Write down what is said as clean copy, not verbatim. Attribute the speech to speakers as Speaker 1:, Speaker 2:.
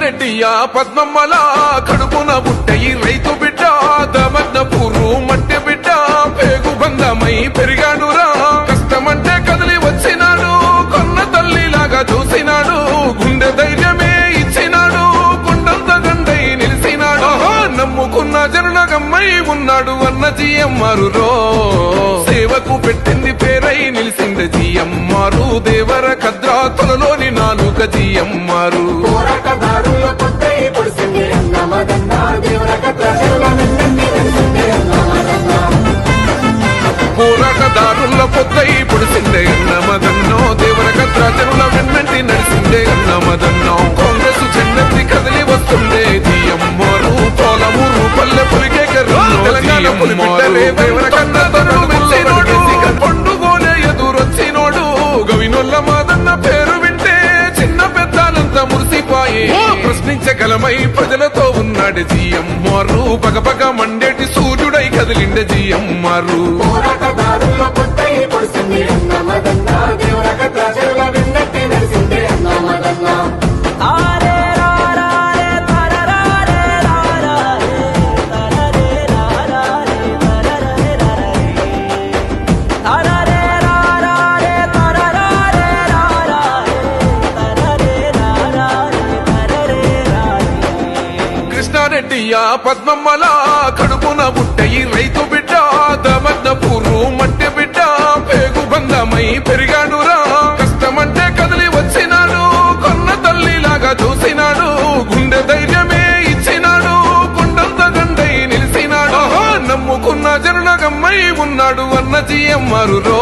Speaker 1: కృష్ణారెడ్డియ పద్మమ్మల కడుపున బుట్టయి రైతు బిడ్డ దమన్నపూరు మట్టి బిడ్డ పేగు బంధమై పెరిగాడురా కష్టమంటే కదిలి వచ్చినాడు కొన్న తల్లిలాగా చూసినాడు గుండె ధైర్యమే ఇచ్చినాడు గుండంత గండై నిలిచినాడు నమ్ముకున్న జనుల గమ్మై ఉన్నాడు అన్న జీఎమ్మారురో సేవకు పెట్టింది పేరై నిలిసింది జీఎమ్మారు దేవర కద్రాతులలోని నాలుక జీఎమ్మారు
Speaker 2: పోరాటదారుల పొద్దై పొడిసింది అన్నమదన్న దేవర కద్రాతుల వెన్నంటి నడిసింది అన్నమదన్న
Speaker 1: పోరాటదారుల పొద్దై పొడిసిందే అన్నమదన్నో దేవర కద్రాతుల వెన్నంటి నడిసిందే అన్నమదన్నో కాంగ్రెస్ జెండెత్తి కదిలి వస్తుండే జీఎమ్మారు పోలమూరు పల్లె పులికే కర్రలో తెలంగాణ పులిబిడ్డలే దేవర కద్రాతులు మెచ్చినోడు పండుగోలే ఎదురొచ్చినోడు గవినొల్ల మాదన్న పేరు వింటే చిన్న పెద్దాలంతా మురిసిపోయి ప్రశ్నించగలమై ప్రజలతో ఉన్నాడు జీఎమ్మారు పగపగ మండేటి సూర్యుడై కదిలిండే జీఎమ్మారు
Speaker 2: పోరాటదారుల పొద్దై పొడిసింది అన్నమదన్న దేవర కద్రాతుల వెన్నంటి నడిసింది అన్నమదన్న
Speaker 1: కృష్ణారెడ్డియ పద్మమ్మల కడుపున బుట్టయి రైతు బిడ్డ దమన్నపూరు మట్టి బిడ్డ పేగు బంధమై పెరిగాడురా కష్టమంటే కదిలి వచ్చినాడు కొన్న తల్లిలాగా చూసినాడు గుండె ధైర్యమే ఇచ్చినాడు గుండంత గండై నిలిచినాడు నమ్ముకున్న జనుల గమ్మై ఉన్నాడు అన్న జీఎమ్మారురో